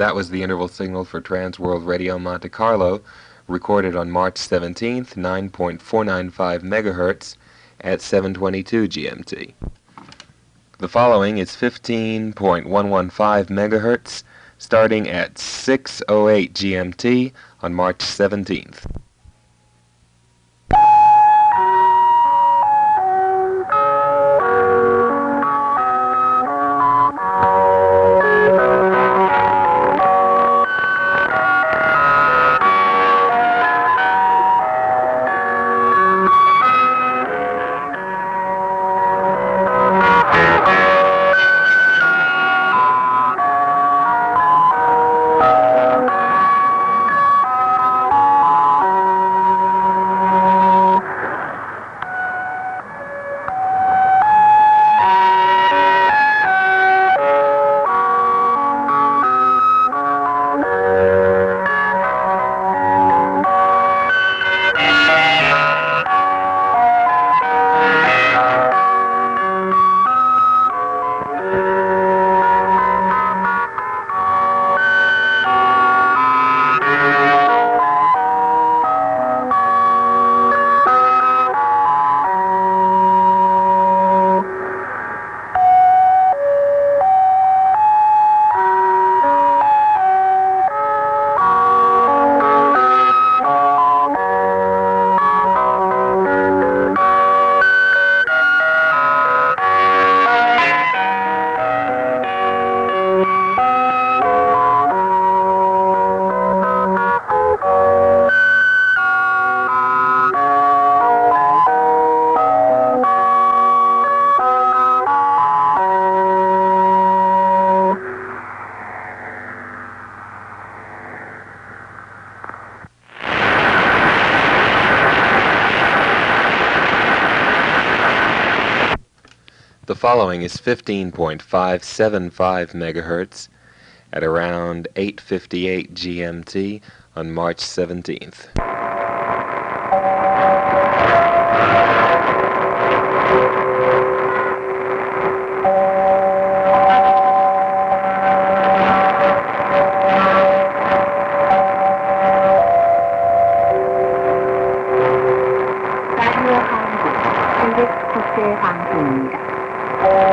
That was the interval signal for Trans World Radio Monte Carlo, recorded on March 17th, 9.495 megahertz at 7:22 GMT. The following is 15.115 megahertz, starting at 6:08 GMT on March 17th. The following is 15.575 megahertz at around 8:58 GMT on March 17th.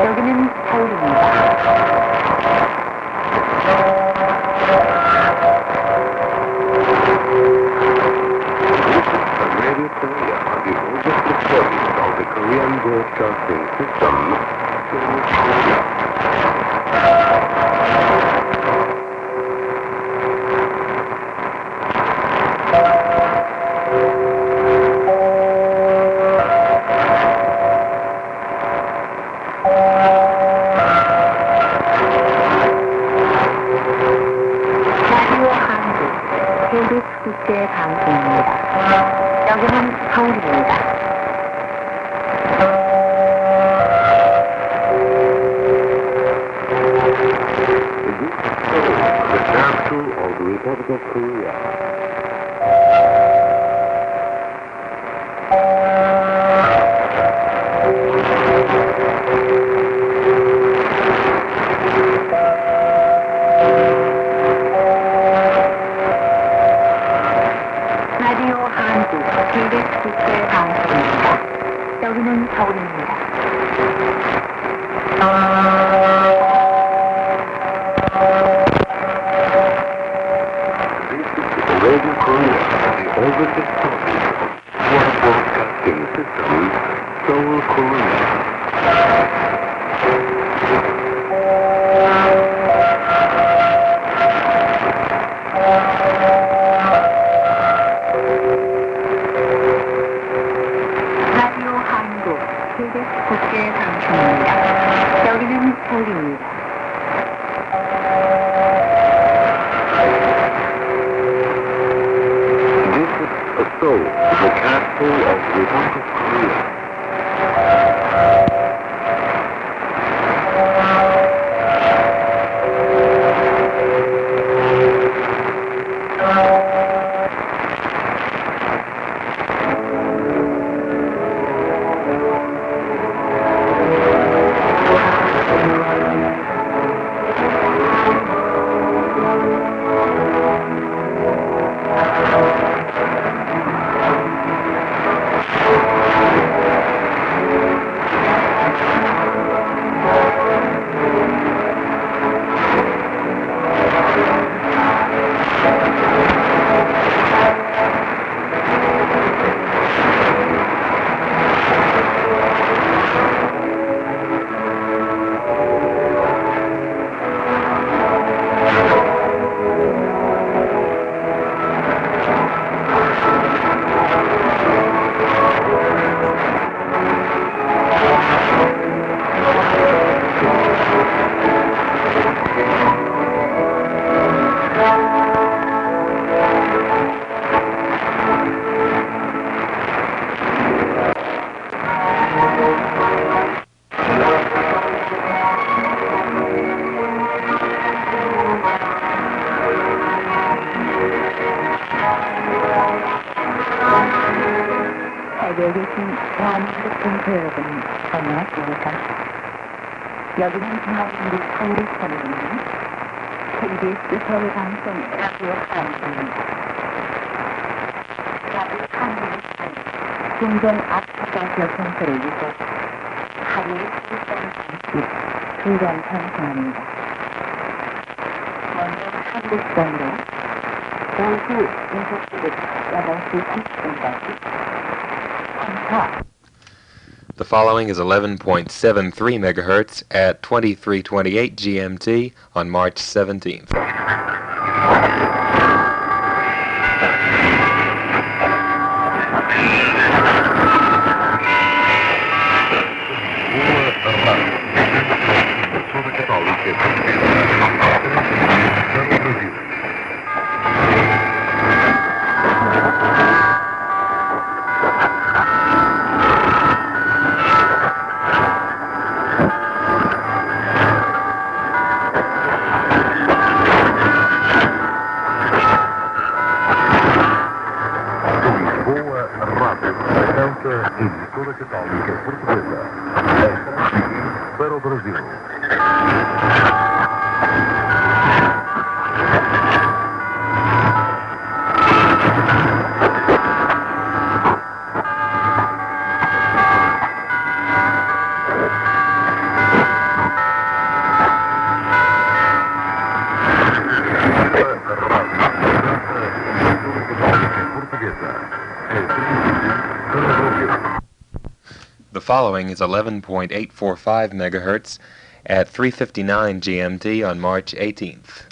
여기는 서울입니다. Radio Korea, the oldest recording of the Korean broadcasting system, Seoul, Korea. 국제방송입니다. 여기는 서울입니다. The capital of the Republic of Korea. 라디오 한국 KBS 국제방송입니다. 여기는 서울입니다. Radio Korea, the oldest recording of one broadcasting system, Seoul, Korea. 라디오 한국 KBS 국제방송입니다. 여기는 서울입니다. Seoul, the capital of the Republic of Korea. 여러분, 안녕하십니까? 여기는 중앙중국 서울의 소리입니다. KBS 서울 방송 라디오 한국입니다. 라디오 한국은 종전 앞바다 교통소를 위해 하루에 13번씩 두번 방송합니다. 먼저 한국선으로 오후 6시부터 8시 30분까지 한파. The following is 11.73 megahertz at 2328 GMT on March 17th. Emissora Católica Portuguesa. Para o Brasil. The following is 11.845 megahertz at 3:59 GMT on March 18th.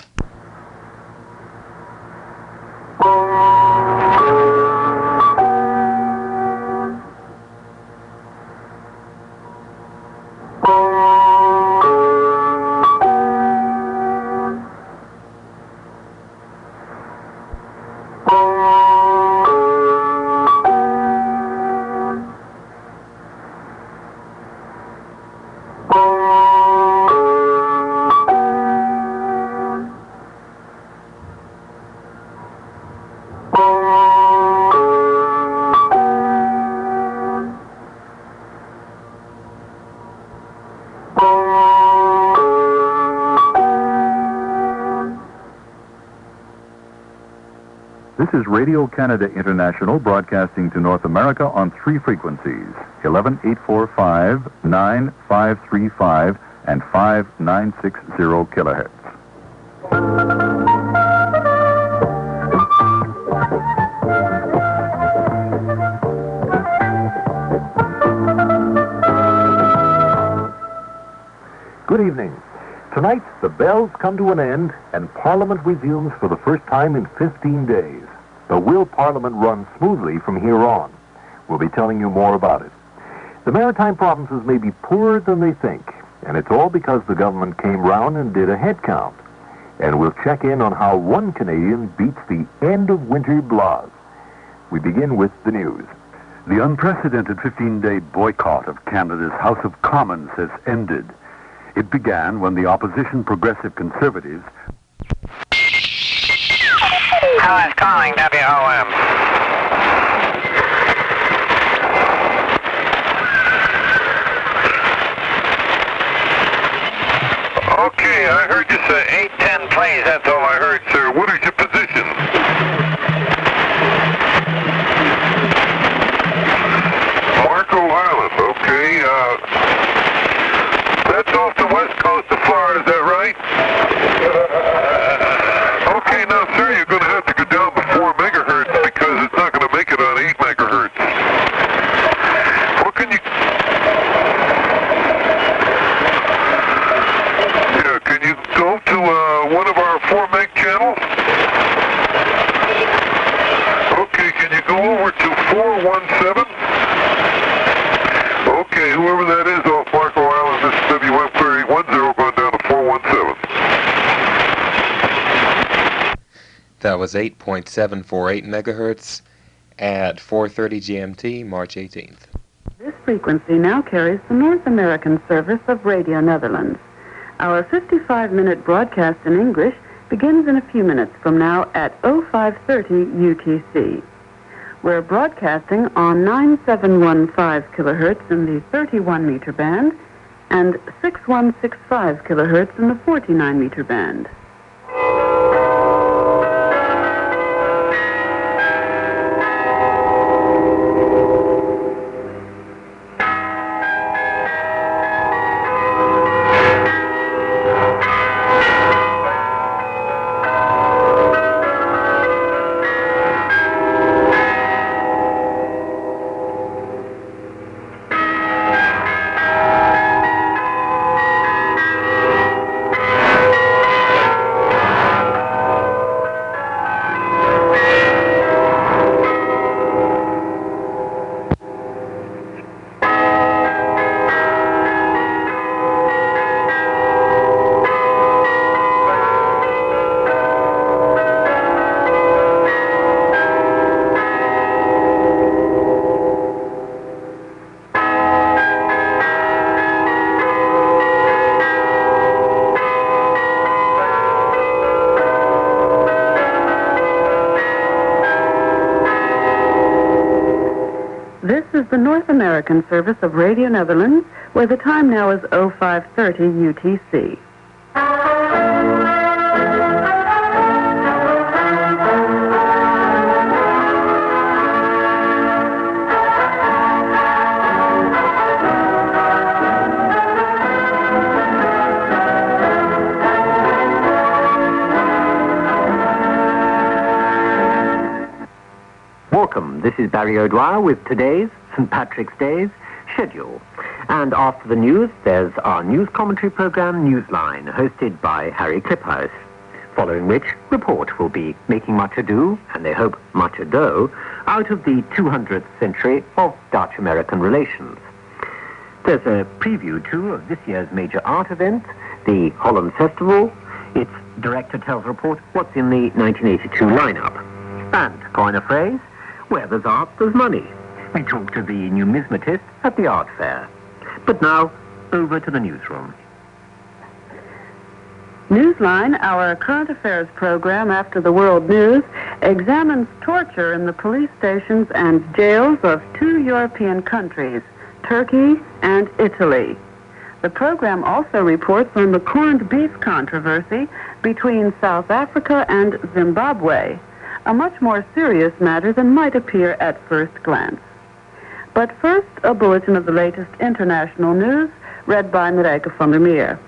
This is Radio Canada International broadcasting to North America on three frequencies, 11845, 9535, and 5960 kilohertz. Good evening. Tonight, the bells come to an end and Parliament resumes for the first time in 15 days. But will Parliament run smoothly from here on? We'll be telling you more about it. The Maritime provinces may be poorer than they think, and it's all because the government came round and did a head count. And we'll check in on how one Canadian beats the end of winter blahs. We begin with the news. The unprecedented 15-day boycott of Canada's House of Commons has ended. It began when the opposition Progressive Conservatives... Collins calling WOM. Okay, I heard you say 8-10 plays, that's all I heard, sir. What is your position? Marco Island, okay, that's off the west coast of Florida, is that right? Okay, now, sir, you're going to have to go down to 4 megahertz because it's not going to make it on 8 megahertz. What can you... Yeah, can you go to one of our 4 meg channels? Okay, can you go over to 417? Okay, whoever that is off Marco Island, Mississippi, 1310, going down to 417. That was 8.748 megahertz at 4:30 GMT, March 18th. This frequency now carries the North American service of Radio Netherlands. Our 55-minute broadcast in English begins in a few minutes from now at 0530 UTC. We're broadcasting on 9715 kilohertz in the 31-meter band and 6165 kilohertz in the 49-meter band. This is the North American service of Radio Netherlands, where the time now is 0530 UTC. Welcome. This is Barry O'Dwyer with today's St. Patrick's Day's schedule. And after the news, there's our news commentary program, Newsline, hosted by Harry Cliphouse. Following which, Report will be making much ado, and they hope much ado, out of the 200th century of Dutch-American relations. There's a preview, too, of this year's major art event, the Holland Festival. Its director tells Report what's in the 1982 lineup. And, coin a phrase, where there's art, there's money. We talk to the numismatist at the art fair. But now, over to the newsroom. Newsline, our current affairs program after the world news, examines torture in the police stations and jails of 2 European countries, Turkey and Italy. The program also reports on the corned beef controversy between South Africa and Zimbabwe, a much more serious matter than might appear at first glance. But first, a bulletin of the latest international news, read by Marijke van der Meer.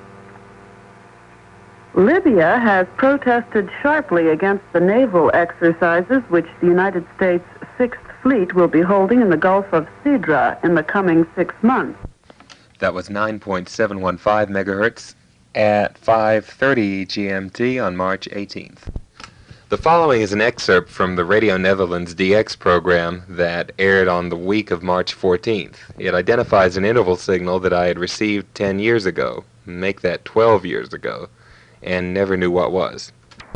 Libya has protested sharply against the naval exercises which the United States Sixth Fleet will be holding in the Gulf of Sidra in the coming 6 months. That was 9.715 megahertz at 5:30 GMT on March 18th. The following is an excerpt from the Radio Netherlands DX program that aired on the week of March 14th. It identifies an interval signal that I had received 10 years ago, make that 12 years ago, and never knew what was.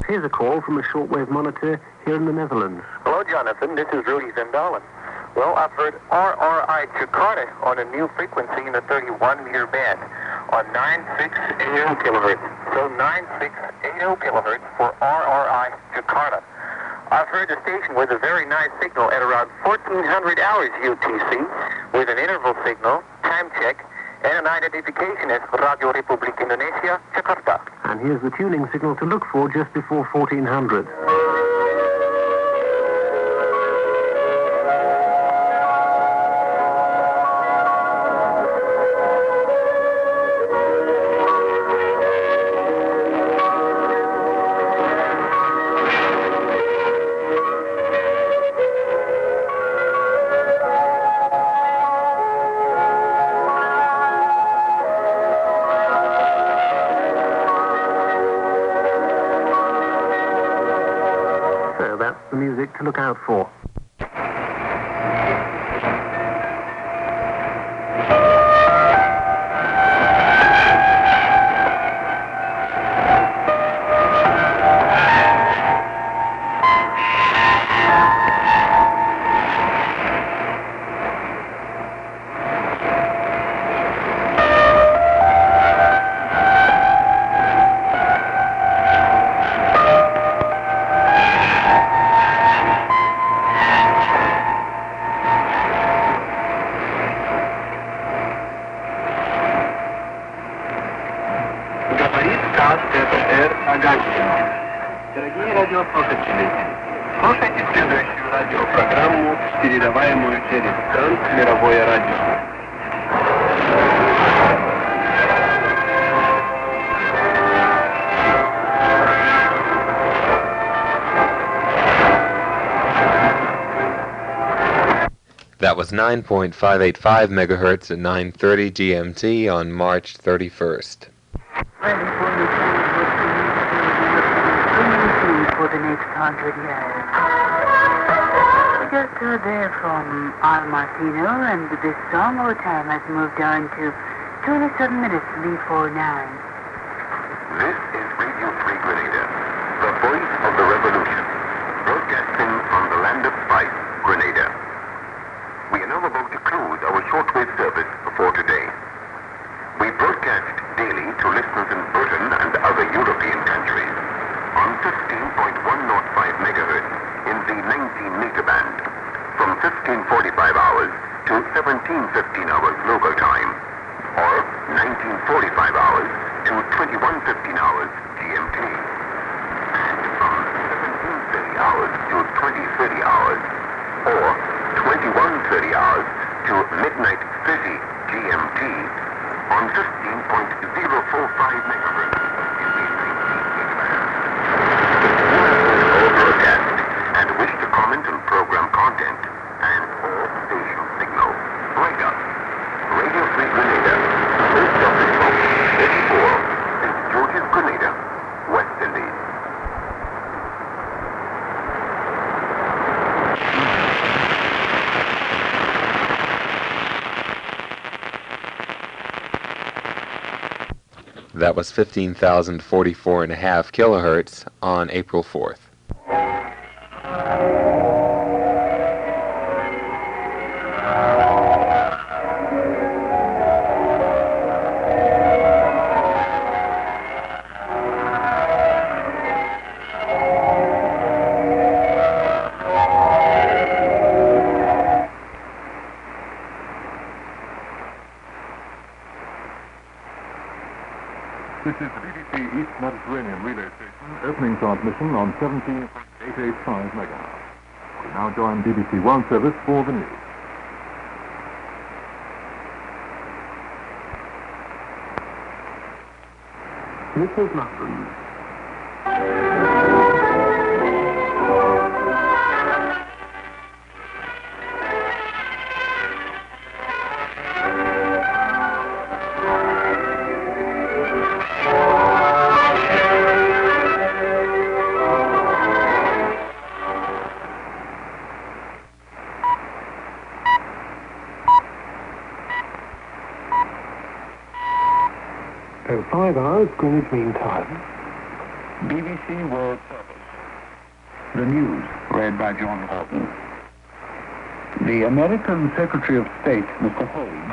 Here's a call from a shortwave monitor here in the Netherlands. Hello, Jonathan. This is Rudy Van Dalen. Well, I've heard RRI Jakarta on a new frequency in the 31-meter band on 9680 kilohertz. So 9680 kilohertz for RRI Jakarta. I've heard the station with a very nice signal at around 1400 hours UTC with an interval signal, time check, and an identification as Radio Republiek Indonesia, Jakarta. And here's the tuning signal to look for just before 1400. The music to look out for. KTWR Дорогие радиослушатели, слушайте следующую радиопрограмму, передаваемую через Трансмировое радио. That was 9.585 megahertz at 9:30 GMT on March 31st. For the next 100 years. We just heard there from Al Martino, and this song our time has moved on to 27 minutes before 9. This is Radio Free Grenada, the voice of the revolution, broadcasting from the land of spice, Grenada. We are now about to close our shortwave service for today. We broadcast daily to listeners in Britain and other European countries on 15.105 megahertz in the 19-meter band from 15:45 hours to 17:15 hours local time, or 19:45 hours to 21:15 hours GMT, and from 17:30 hours to 20:30 hours, or 21:30 hours to midnight 30 GMT on 15.045 megahertz in the 19-meter band. Broadcast and wish to comment on program content and or station signal, write us Radio Free Grenada, Post Office Box 84, St. George's, Grenada, West Indies. That was 15,044.5 kilohertz on April 4th. This is the BBC East Mediterranean Relay Station, opening transmission on 17.885 megahertz. We now join BBC One service for the news. This is London. Oh, 5 hours, Greenwich Mean Time. BBC World Service. The news, read by John Horton. The American Secretary of State, Mr. Haig.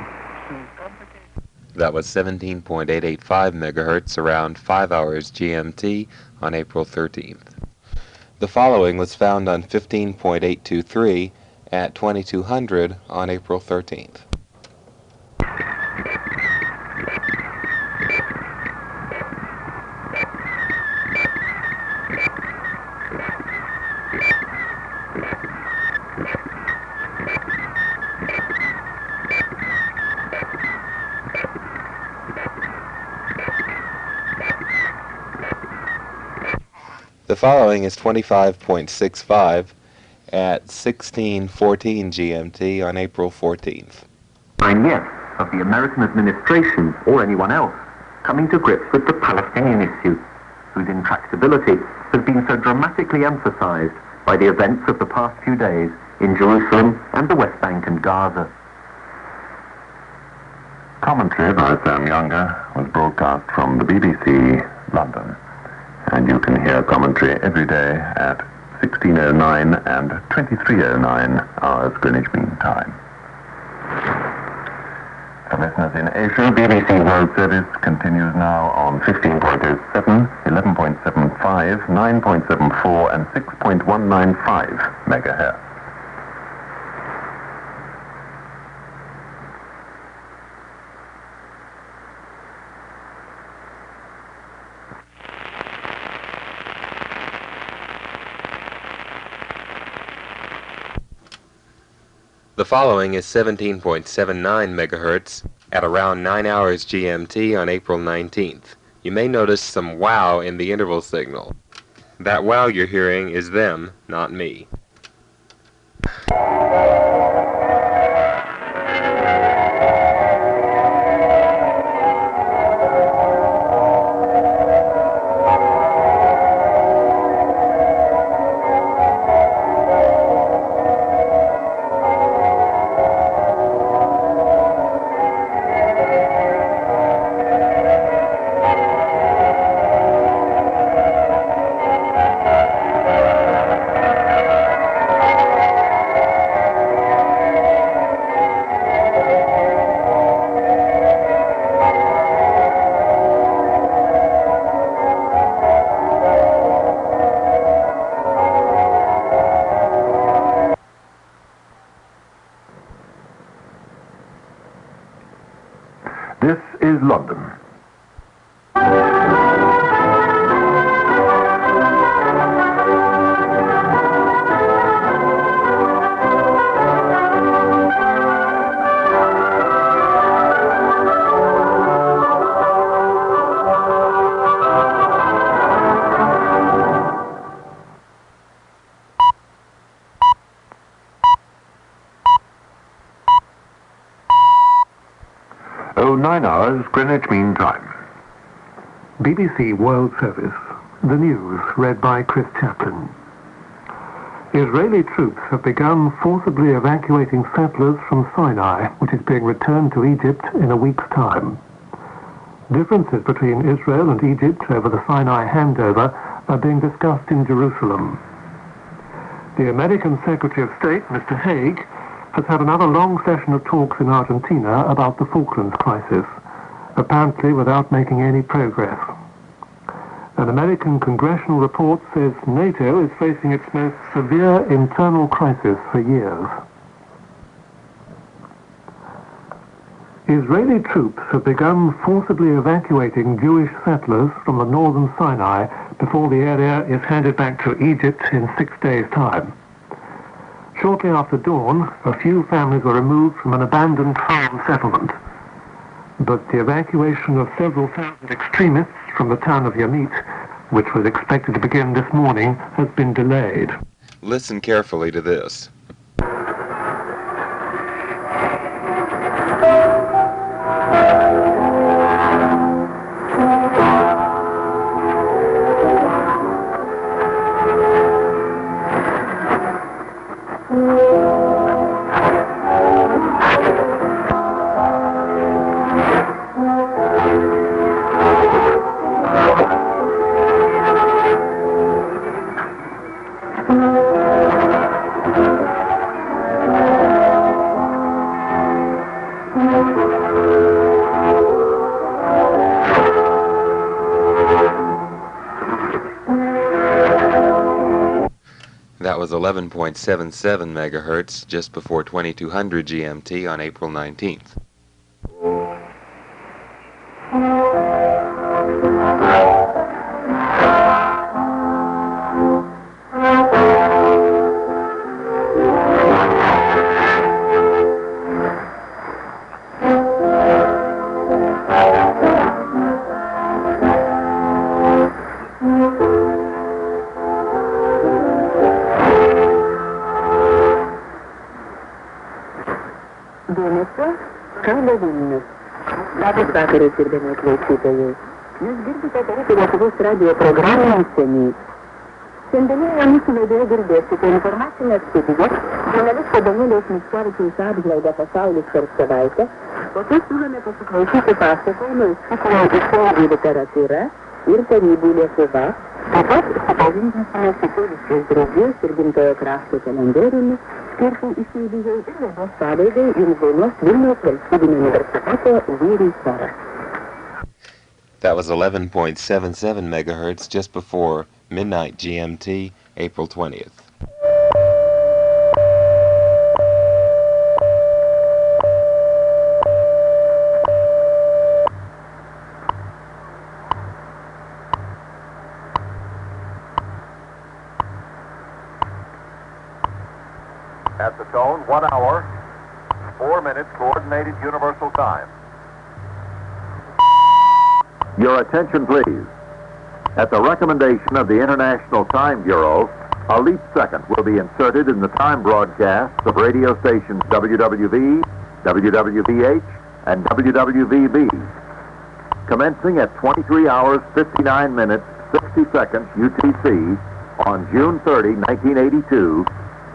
That was 17.885 megahertz around 5 hours GMT on April 13th. The following was found on 15.823 at 2200 on April 13th. The following is 25.65 at 16:14 GMT on April 14th. Yes, of the American administration or anyone else coming to grips with the Palestinian issue, whose intractability has been so dramatically emphasized by the events of the past few days in Jerusalem and the West Bank and Gaza. Commentary by Sam Younger was broadcast from the BBC, London. And you can hear commentary every day at 16:09 and 23:09 hours Greenwich Mean Time. For listeners in Asia, BBC World Service continues now on 15.07, 11.75, 9.74 and 6.195 megahertz. The following is 17.79 megahertz at around 9 hours GMT on April 19th. You may notice some wow in the interval signal. That wow you're hearing is them, not me. This is London. Oh, 9 hours, Greenwich Mean Time. BBC World Service. The news, read by Chris Chaplin. Israeli troops have begun forcibly evacuating settlers from Sinai, which is being returned to Egypt in a week's time. Differences between Israel and Egypt over the Sinai handover are being discussed in Jerusalem. The American Secretary of State, Mr. Haig, has had another long session of talks in Argentina about the Falklands crisis, apparently without making any progress. An American congressional report says NATO is facing its most severe internal crisis for years. Israeli troops have begun forcibly evacuating Jewish settlers from the northern Sinai before the area is handed back to Egypt in 6 days' time. Shortly after dawn, a few families were removed from an abandoned farm settlement. But the evacuation of several thousand extremists from the town of Yamit, which was expected to begin this morning, has been delayed. Listen carefully to this. That was 11.77 megahertz just before 2200 GMT on April 19th. Labas vakaras, gerbiami klausytojai. Jūs girdite Tarybų Lietuvos radijo programą Užsienį. Šiandienėje mūsų laidoje girdėsite informacinę studiją, žurnalisto Danieliaus Mickevičiaus apžvalgą Pasaulis per savaitę, po to siūlome pasiklausyti pasakojimą iš ciklo Istorija literatūra ir Tarybų Lietuva, taip pat supažindinsime su Policijos draugijos ir Gimtojo krašto kalendoriumi, skirtų išeivijai ir laidos pabaigai jums dainuos Vilniaus valstybinio universiteto Vyrių choras. That was 11.77 megahertz just before midnight GMT, April 20th. At the tone, 1 hour. 4 minutes Coordinated Universal Time. Your attention, please. At the recommendation of the International Time Bureau, a leap second will be inserted in the time broadcasts of radio stations WWV, WWVH, and WWVB. Commencing at 23 hours 59 minutes 60 seconds UTC on June 30, 1982,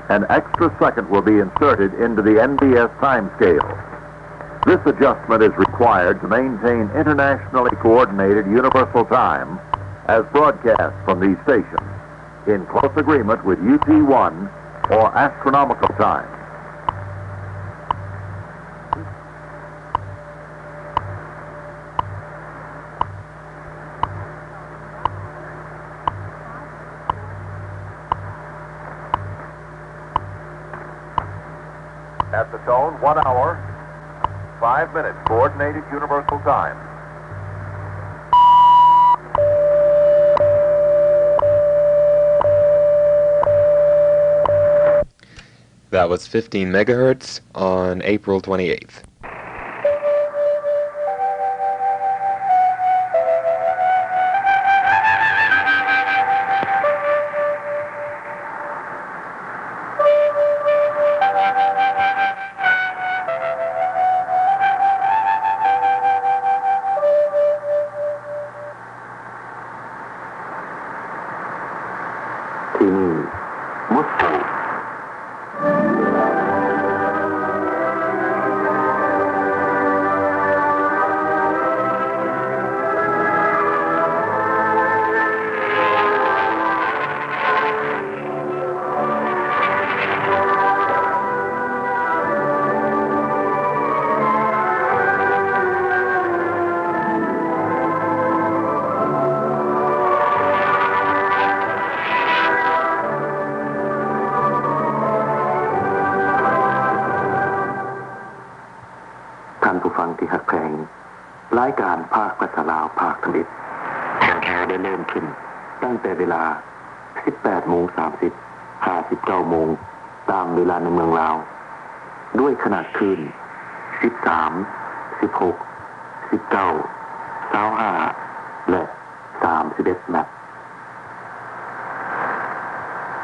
an extra second will be inserted into the NBS time scale. This adjustment is required to maintain internationally coordinated universal time as broadcast from these stations, in close agreement with UT1 or astronomical time. At the tone, 1 hour, 5 minutes Coordinated Universal Time. That was 15 megahertz on April 28th.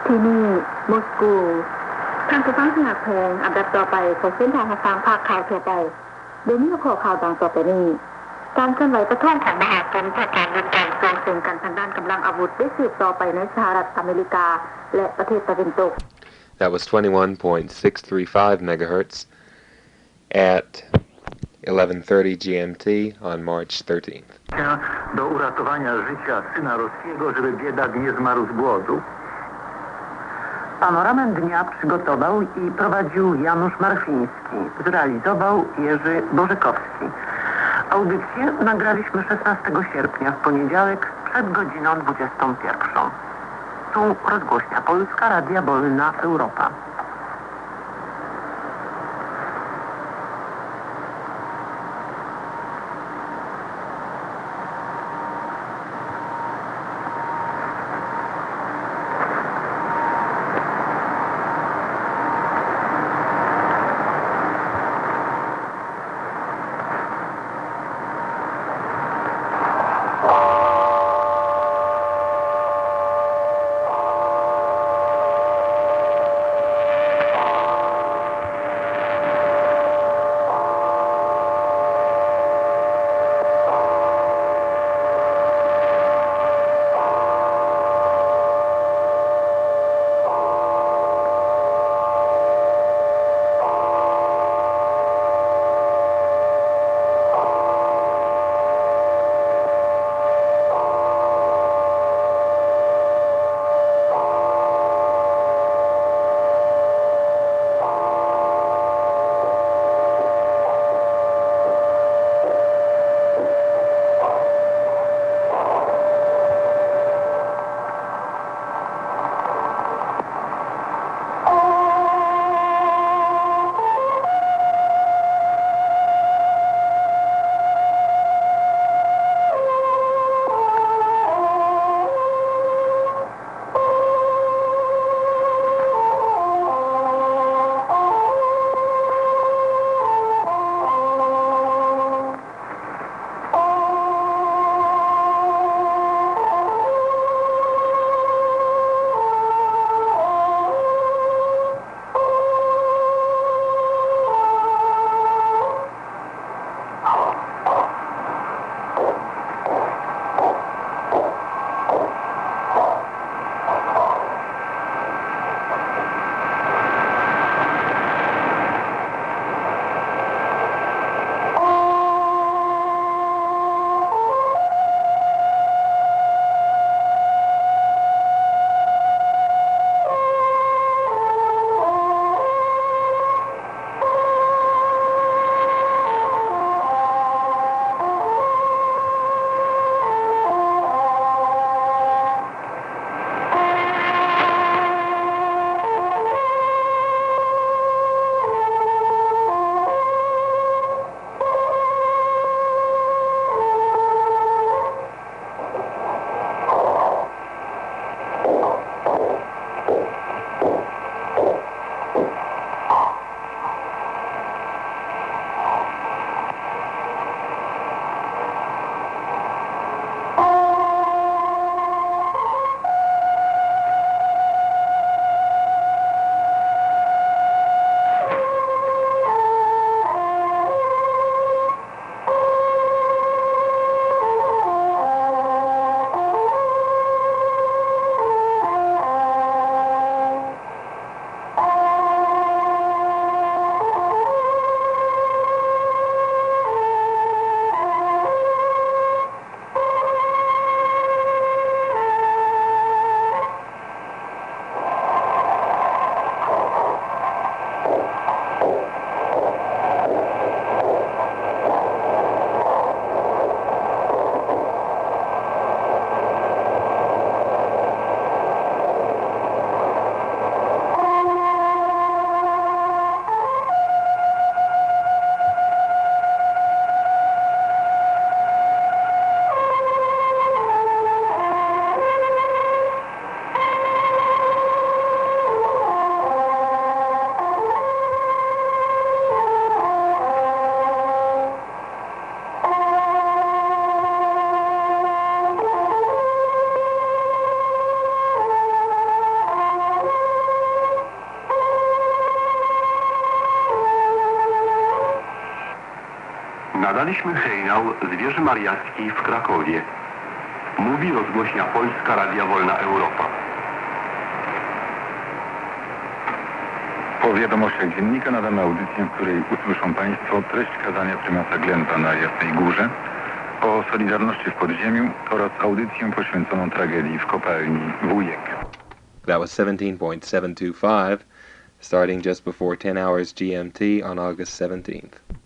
ที่นี่มอสโกท่านผู้ฟังที่หักแพงอันดับต่อไปของเส้นทางทางภาคข่าวทั่วไปโดยมีข้อข่าวดังต่อไปนี้การเคลื่อนไหวประท้วงของมหากรเพื่อการลดการส่งเสริมกันทางด้านกำลังอาวุธได้สืบต่อไปในสหรัฐอเมริกาและประเทศตะวันตก That was 21.635 megahertz at 11:30 GMT on March 13th. Do uratowania życia syna Rossiego, żeby biedak nie zmarł z głodu. Panoramę dnia przygotował i prowadził Janusz Marfiński. Zrealizował Jerzy Bożykowski. Audycję nagraliśmy 16 sierpnia w poniedziałek przed godziną 21. Tu rozgłośnia Polska Radia Wolna Europa. Odebraliśmy hejnał z wieży mariackiej w Krakowie. Mówi rozgłośnia Polska Radia Wolna Europa. Po wiadomościach dziennika nadamy audycję, w której usłyszą Państwo treść kazania prymasa Glenta na Jasnej Górze o Solidarności w podziemiu oraz audycję poświęconą tragedii w kopalni Wujek. That was 17.725, starting just before 10 hours GMT on August 17th.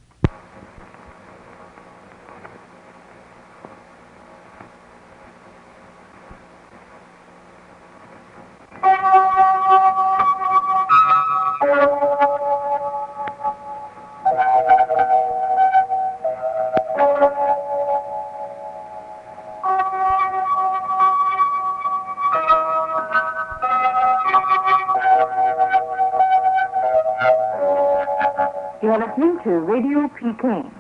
You're listening to Radio Peking.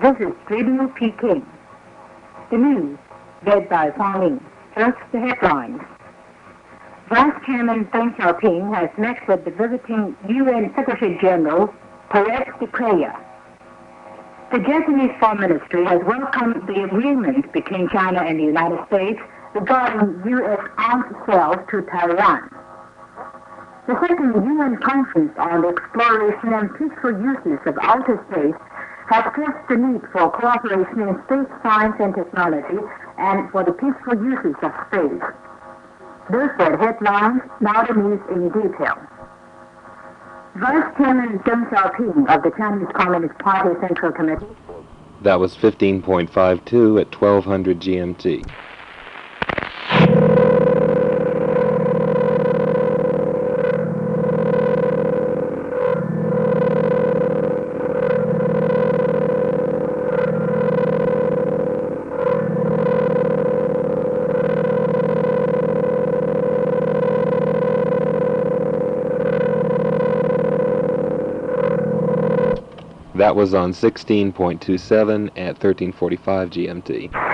This is Radio Peking. The news, read by Fang Ling. First, the headlines. Vice Chairman Deng Xiaoping has met with the visiting UN Secretary General Perez de Cuellar. The Japanese Foreign Ministry has welcomed the agreement between China and the United States regarding U.S. arms sales to Taiwan. The second UN conference on the exploration and peaceful uses of outer space has stressed the need for cooperation in space science and technology and for the peaceful uses of space. Those were the headlines, now the news in detail. Vice Chairman Deng Xiaoping of the Chinese Communist Party Central Committee. That was 15.52 at 1200 GMT. That was on 16.27 at 1345 GMT.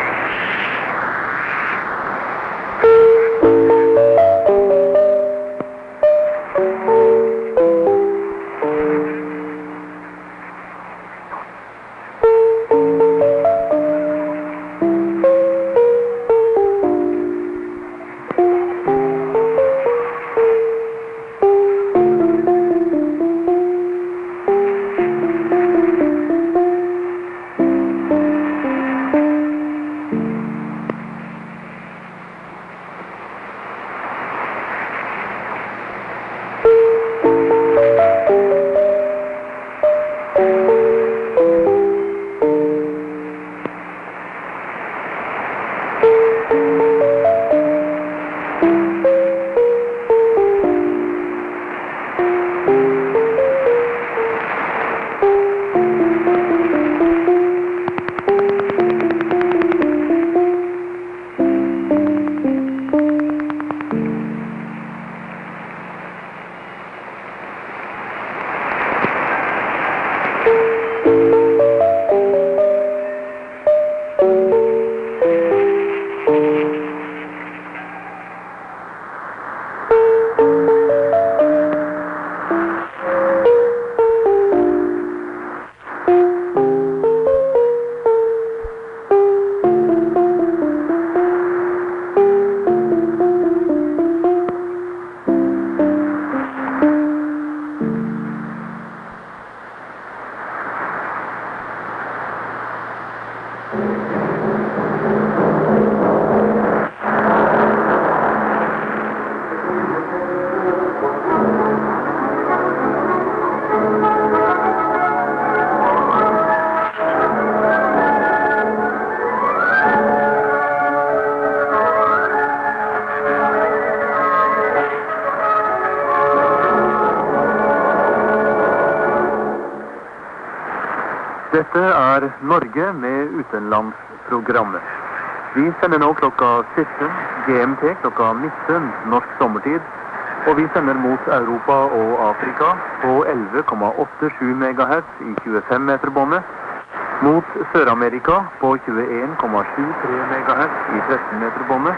Dette Norge med utenlandsprogrammer. Vi sender nå klokka 17 GMT, klokka 19 norsk sommertid, og vi sender mot Europa og Afrika på 11,87 MHz i 25 meter båndet, mot Sør-Amerika på 21,73 MHz i 13 meter båndet,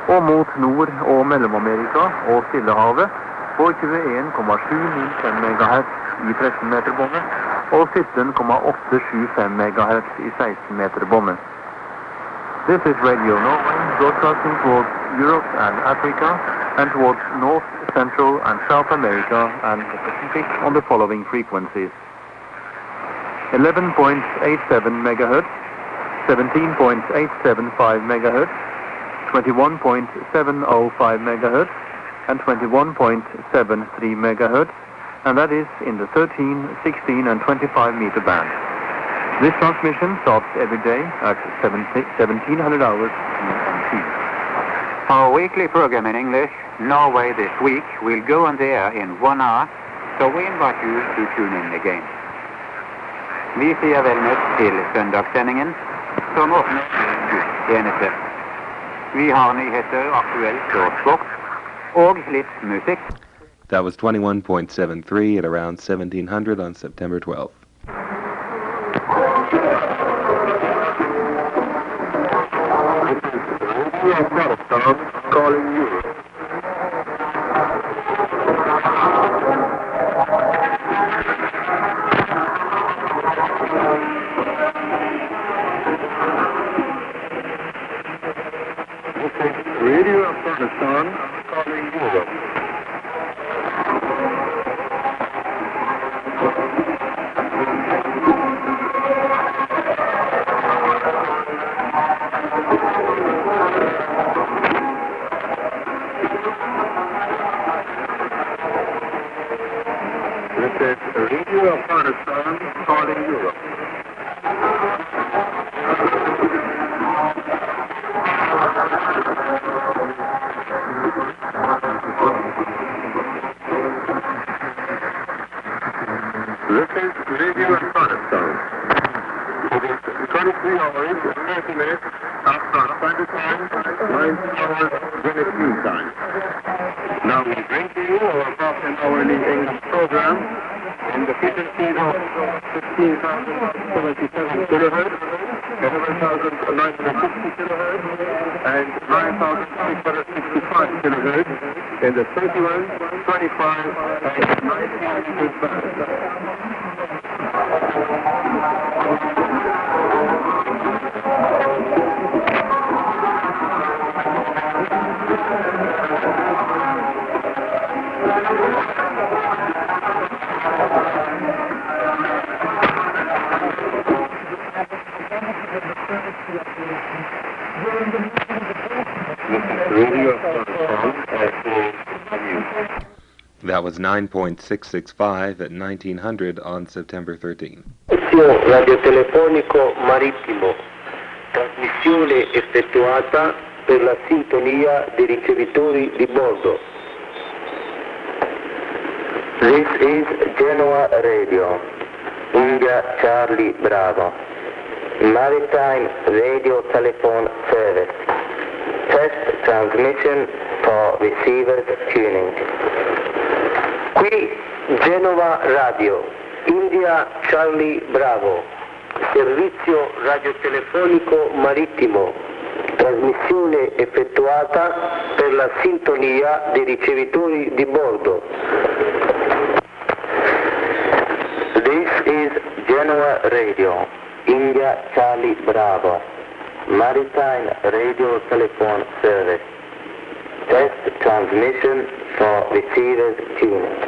og mot Nord- og Mellom-Amerika og Stillehavet på 21,705 MHz i 13 meter båndet, og 17,875 MHz i 16 meter båndet. This is Radio Norway, broadcasting towards Europe and Africa, and towards North, Central and South America and the Pacific on the following frequencies. 11.87 MHz, 17.875 MHz, 21.705 MHz, and 21.73 MHz, and that is in the 13, 16 and 25 meter band. This transmission starts every day at 1700 hours GMT. Our weekly program in English, Norway This Week, will go on the air in 1 hour, so we invite you to tune in again. Vi sier vel møtt til søndagssendingen, som åpner gudstjeneste. Vi har nyheter, aktuelt og sport, og litt musikk. That was 21.73 at around 1700 on September 12th. Calling Europe. Radio Afghanistan calling Europe. This is Radio Afghanistan calling Europe. This is Radio Afghanistan. It is 23 hours and 30 minutes after Standard Time, 9 hours Greenwich Mean Time. Now we bring to you our half-an-hourly English program in the frequency of 15,077 kilohertz, 11,960 kilohertz, and 9,665 kilohertz in the 31, 25, and 90 meter band. That was 9.665 at 1900 on September 13th. Radiotelefonico marittimo. Trasmissione effettuata per la sintonia dei ricevitori di bordo. This is Genoa Radio. India Charlie Bravo. Maritime Radio Telephone Service. Test transmission for receivers tuning. Qui Genova Radio, India Charlie Bravo, servizio radiotelefonico marittimo, trasmissione effettuata per la sintonia dei ricevitori di bordo. This is Genoa Radio, India Charlie Bravo, Maritime Radio Telephone Service. Test transmission for receivers tuning.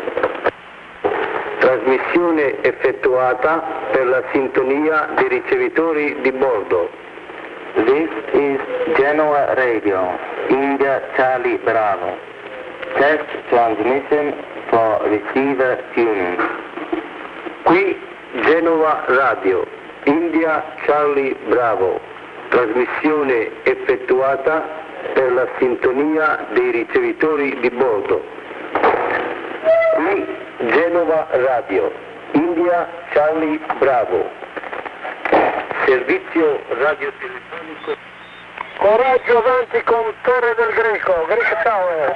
Trasmissione effettuata per la sintonia dei ricevitori di bordo. This is Genoa Radio, India Charlie Bravo. Test transmission for receiver tuning. Qui Genova Radio, India Charlie Bravo. Trasmissione effettuata per la sintonia dei ricevitori di bordo. Qui Genova Radio, India Charlie Bravo. Servizio radiotelefonico Coraggio avanti con Torre del Greco, Greek Tower.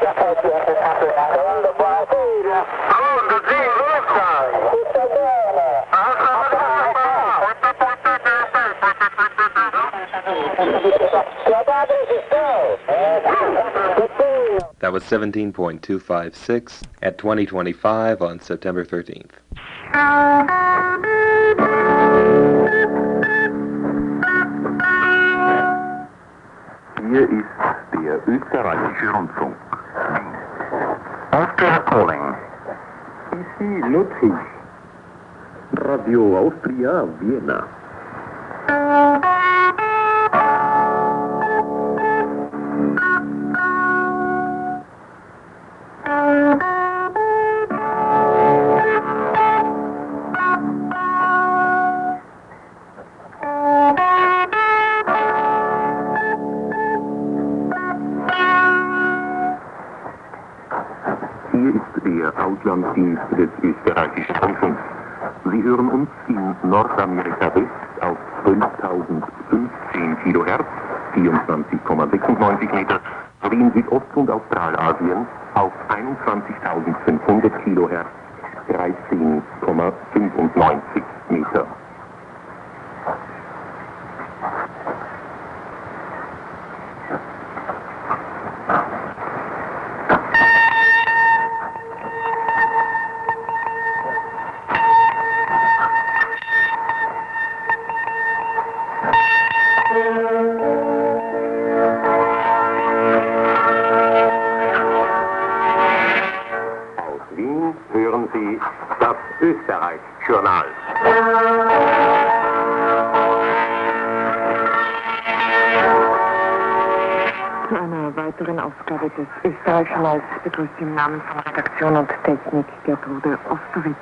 That was 17.256 at 2025 on September 13th. Hier ist der österreichische Rundfunk. Austria calling. Ici Ludwig. Radio Austria, Vienna. Auslandsdienst des österreichischen Rundfunks. Sie hören uns in Nordamerika West auf 12.015 Kilohertz, 24,96 Meter, sowie in Südost- und Australasien auf 21.500 Kilohertz, 13,95 Meter. Österreich-Journal. Zu einer weiteren Ausgabe des Österreich-Journals begrüßt im Namen von Redaktion und Technik Gertrude Ostowitz.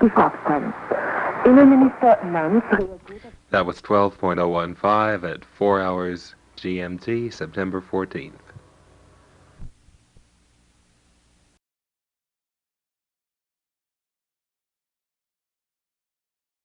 Die Schlagzeilen. Innenminister Lanz reagiert. That was 12.015 at 4 hours GMT, September 14th.